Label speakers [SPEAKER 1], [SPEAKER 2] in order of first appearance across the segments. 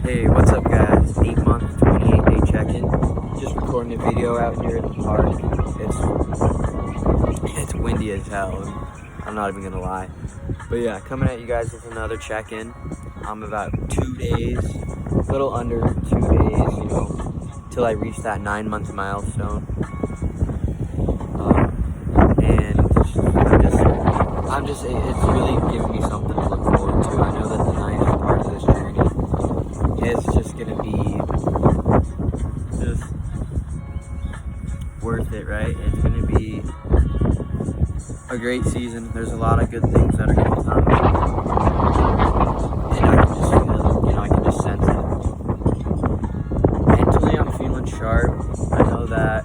[SPEAKER 1] Hey, what's up guys? 8-month, 28-day check-in. Just recording a video out here in the park. It's windy as hell. I'm not even gonna lie. But yeah, coming at you guys with another check-in. I'm about 2 days, a little under 2 days, till I reach that 9-month milestone. It's really giving me something to look forward to. I know that the 9th part of this journey is just gonna be just worth it, right? It's gonna be a great season. There's a lot of good things that are gonna come, and I can just feel it. I can just sense it. Mentally, I'm feeling sharp. I know that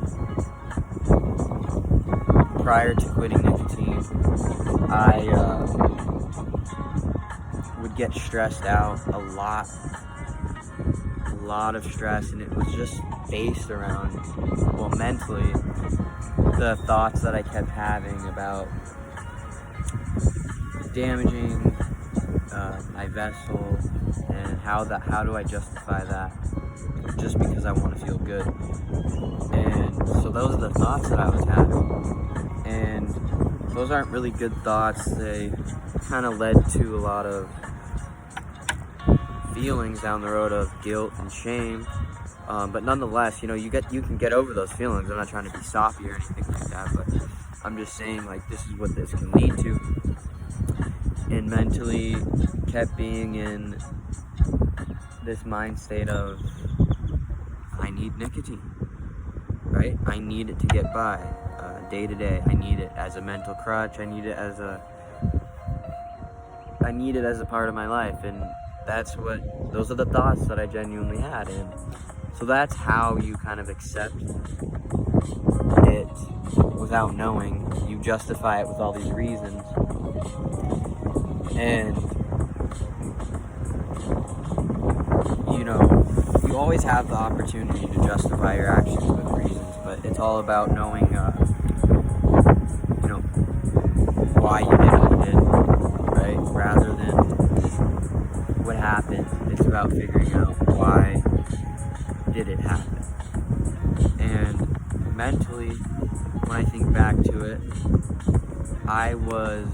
[SPEAKER 1] prior to quitting nicotine, I would get stressed out a lot of stress, and it was just based around, mentally, the thoughts that I kept having about damaging my vessel, and how do I justify that just because I want to feel good. And so those are the thoughts that I was having, and those aren't really good thoughts. They kind of led to a lot of feelings down the road of guilt and shame, but nonetheless, you can get over those feelings. I'm not trying to be soppy or anything like that, but I'm just saying, this is what this can lead to. And mentally kept being in this mind state of, I need nicotine, right? I need it to get by day to day. I need it as a mental crutch. I need it as a part of my life, and those are the thoughts that I genuinely had. And so that's how you kind of accept it without knowing. You justify it with all these reasons, and you always have the opportunity to justify your actions with reasons, but it's all about knowing why you did what you did, right? Rather than what happened. It's about figuring out why did it happen. And mentally, when I think back to it, I was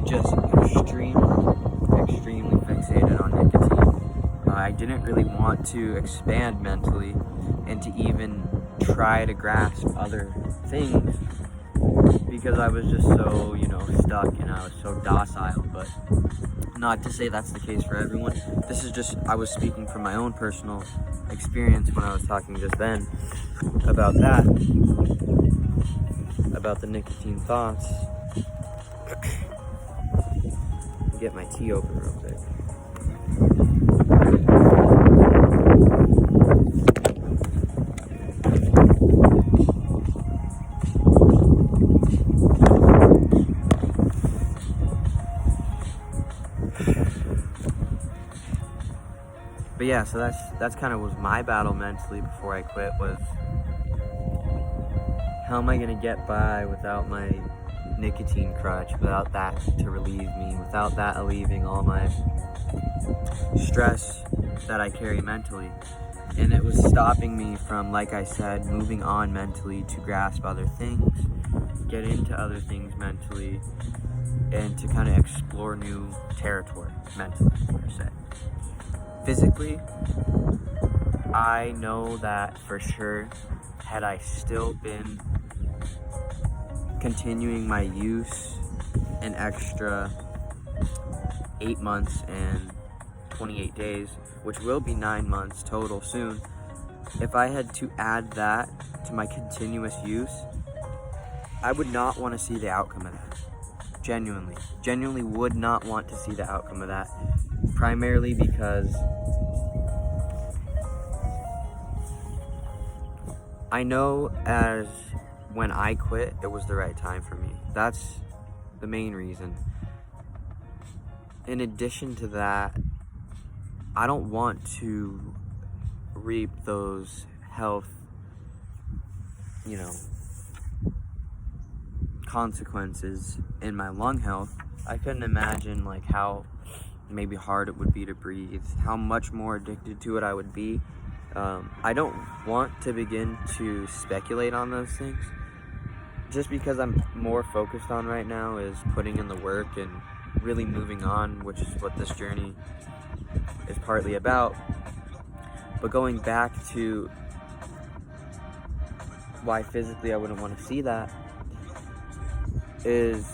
[SPEAKER 1] just extremely fixated on nicotine. I didn't really want to expand mentally and to even try to grasp other things, because I was just so, stuck, and I was so docile. But not to say that's the case for everyone. This is just, I was speaking from my own personal experience when I was talking just then about that, about the nicotine thoughts. Get my tea open real quick. But yeah, so that's kind of was my battle mentally before I quit, was how am I gonna get by without my nicotine crutch, without that to relieve me, without that alleviating all my stress that I carry mentally. And it was stopping me from, like I said, moving on mentally to grasp other things, get into other things mentally, and to kind of explore new territory mentally, per se. Physically, I know that for sure, had I still been continuing my use an extra 8 months and 28 days, which will be 9 months total soon, if I had to add that to my continuous use, I would not want to see the outcome of that. Genuinely would not want to see the outcome of that. Primarily because I know as when I quit, it was the right time for me. That's the main reason. In addition to that, I don't want to reap those health, consequences in my lung health. I couldn't imagine how maybe hard it would be to breathe, how much more addicted to it I would be. I don't want to begin to speculate on those things. Just because I'm more focused on right now is putting in the work and really moving on, which is what this journey is partly about. But going back to why physically I wouldn't want to see that is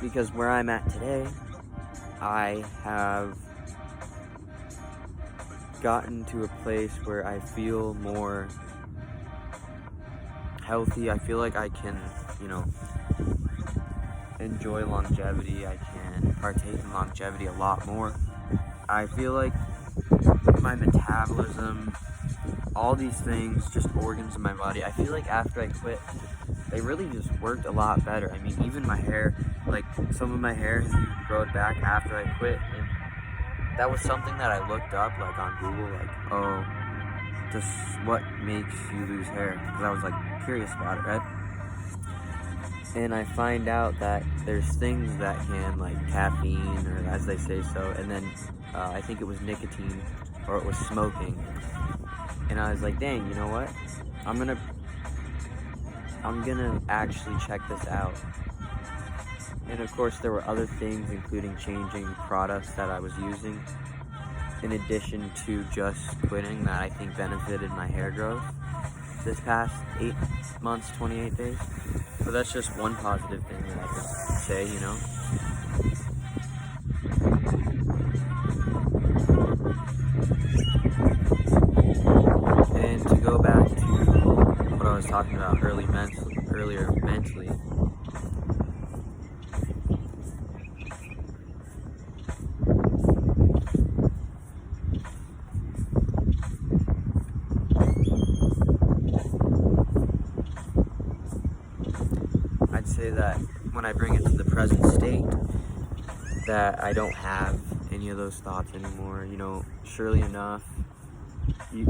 [SPEAKER 1] because where I'm at today, I have gotten to a place where I feel more healthy. I feel like I can, enjoy longevity. I can partake in longevity a lot more. I feel like my metabolism, all these things, just organs in my body, I feel like after I quit, they really just worked a lot better. I mean, even my hair, like some of my hair has even grown back after I quit, and that was something that I looked up, like on Google, like, just what makes you lose hair, because I was like curious about it, right? And I find out that there's things that can, like caffeine, or as they say so, and then I think it was nicotine, or it was smoking. And I was like, dang, you know what? I'm gonna actually check this out. And of course there were other things, including changing products that I was using, in addition to just quitting, that I think benefited my hair growth this past 8 months, 28 days. So that's just one positive thing that I could say, And to go back to what I was talking about earlier mentally, I'd say that when I bring it to the present state, that I don't have any of those thoughts anymore. Surely enough,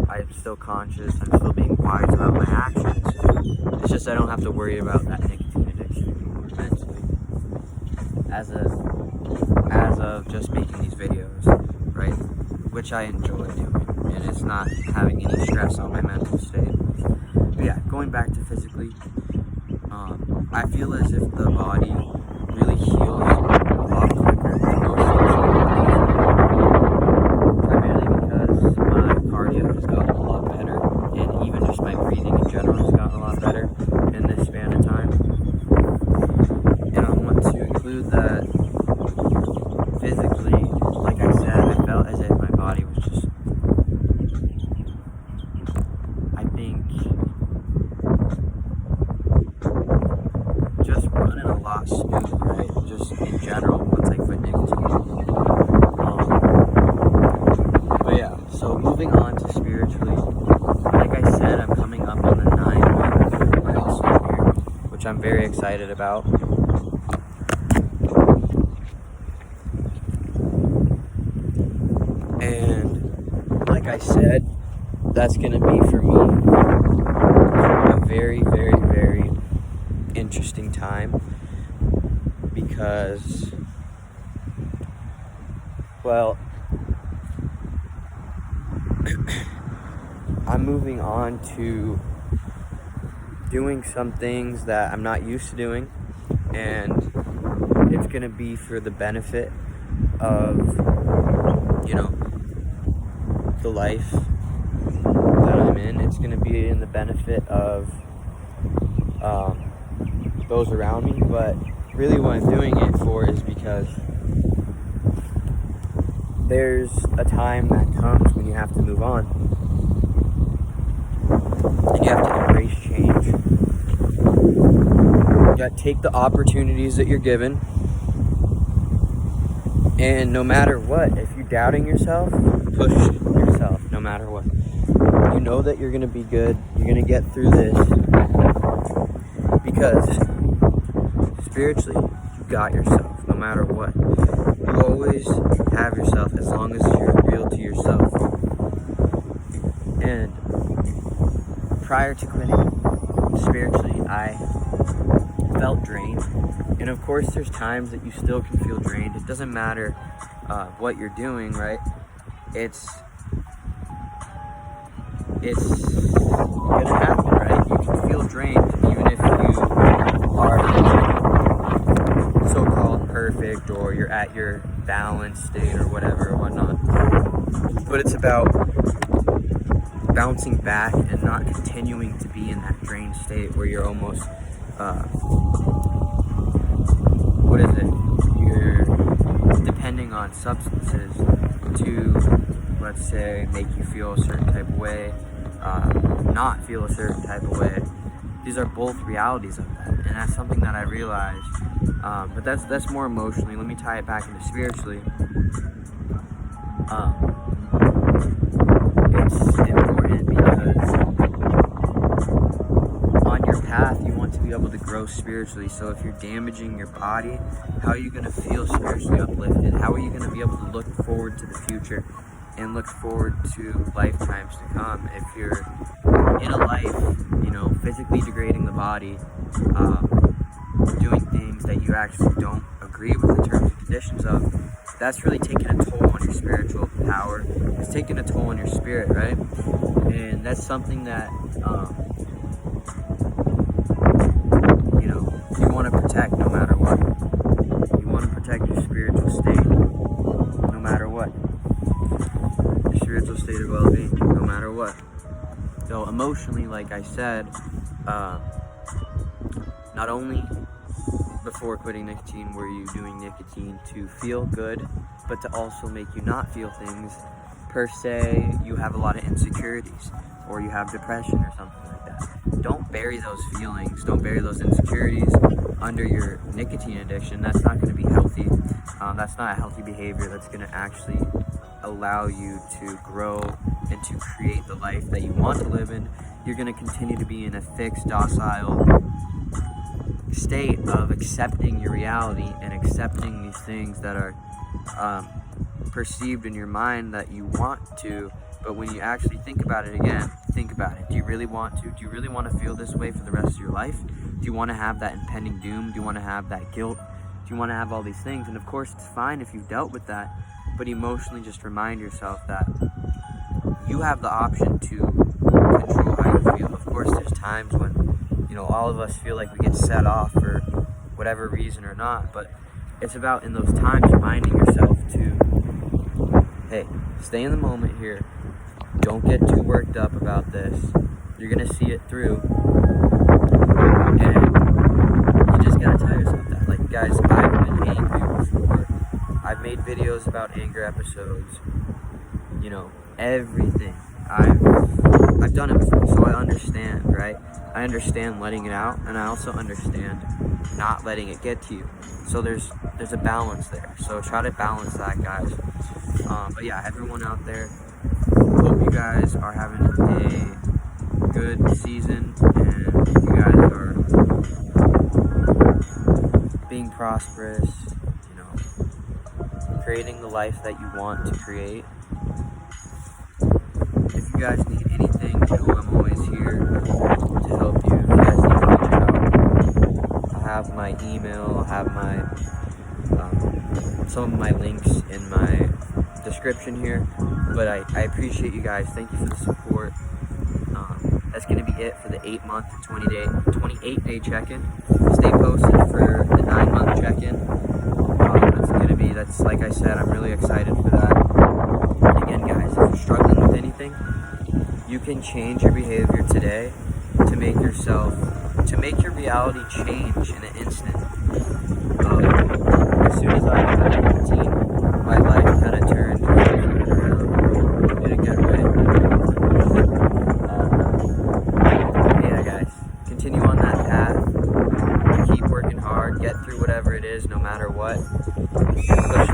[SPEAKER 1] I'm still conscious, I'm still being wise about my actions. It's just I don't have to worry about that nicotine addiction anymore mentally. As of just making these videos, right? Which I enjoy doing, and it's not having any stress on my mental state. But yeah, going back to physically, I feel as if the body really heals a lot quicker than most primarily because my cardio has gotten a lot better, and even just my breathing in general has gotten a lot better in this span of time. And I want to include that physically, like I said, I felt as if my body was just, I think, just running a lot smoother, right? Just in general, once I quit nicotine. But yeah, so moving on to spiritually, like I said, I'm coming up on the 9-month milestone here, which I'm very excited about. And like I said, that's going to be for me a very, very, very interesting time, because, well, I'm moving on to doing some things that I'm not used to doing, and it's going to be for the benefit of, the life that I'm in. It's going to be in the benefit of those around me, but really what I'm doing it for is because there's a time that comes when you have to move on, and you have to embrace change. You got to take the opportunities that you're given, and no matter what, if you're doubting yourself, push yourself no matter what. You know that you're going to be good, you're going to get through this, because spiritually, you got yourself no matter what. You always have yourself as long as you're real to yourself. And prior to quitting, spiritually, I felt drained. And of course, there's times that you still can feel drained. It doesn't matter what you're doing, right, it's gonna happen, right? You can feel drained even if you are so-called perfect, or you're at your balanced state or whatever or whatnot. But it's about bouncing back and not continuing to be in that drained state where you're almost you're depending on substances to, let's say, make you feel a certain type of way, not feel a certain type of way. These are both realities of that, and that's something that I realized. But that's more emotionally. Let me tie it back into spiritually. It's important because on your path you want to be able to grow spiritually. So if you're damaging your body, how are you going to feel spiritually uplifted? How are you going to be able to look forward to the future and look forward to lifetimes to come if you're in a life, physically degrading the body, doing things that you actually don't agree with the terms and conditions of? That's really taking a toll on your spiritual power. It's taking a toll on your spirit, right? And that's something that you want to protect no matter what. You want to protect your spiritual state no matter what. Your spiritual state of well-being no matter what. So emotionally, like I said, not only before quitting nicotine were you doing nicotine to feel good, but to also make you not feel things. Per se, you have a lot of insecurities, or you have depression or something like that. Don't bury those feelings, don't bury those insecurities under your nicotine addiction. That's not going to be healthy. That's not a healthy behavior that's going to actually allow you to grow and to create the life that you want to live in. You're going to continue to be in a fixed, docile state of accepting your reality and accepting these things that are perceived in your mind that you want to. But when you actually think about it again, think about it. Do you really want to? Do you really want to feel this way for the rest of your life? Do you want to have that impending doom? Do you want to have that guilt? Do you want to have all these things? And of course, it's fine if you've dealt with that, but emotionally just remind yourself that you have the option to control how you feel. Of course, there's times when, all of us feel like we get set off for whatever reason or not, but it's about in those times reminding yourself to, hey, stay in the moment here. Don't get too worked up about this. You're going to see it through. And you just got to tell yourself that. Like, guys, I've been angry before. I've made videos about anger episodes. Everything. I've done it before, so I understand, right? I understand letting it out, and I also understand not letting it get to you. So there's a balance there. So try to balance that, guys. But yeah, everyone out there, hope you guys are having a good season, and you guys are being prosperous, creating the life that you want to create. If you guys need anything, I'm always here to help you. If you guys need to reach out, I have my email, I have my some of my links in my description here. But I appreciate you guys. Thank you for the support. That's going to be it for the 8-month, 28-day check-in. Stay posted for the 9-month check-in. That's like I said, I'm really excited for that. Again, guys, if you're struggling with anything, you can change your behavior today to make your reality change in an instant. As soon as I got into nicotine, my life kind of turned in a good way. Yeah, guys, continue on that path. Keep working hard. Get through whatever it is, no matter what. Push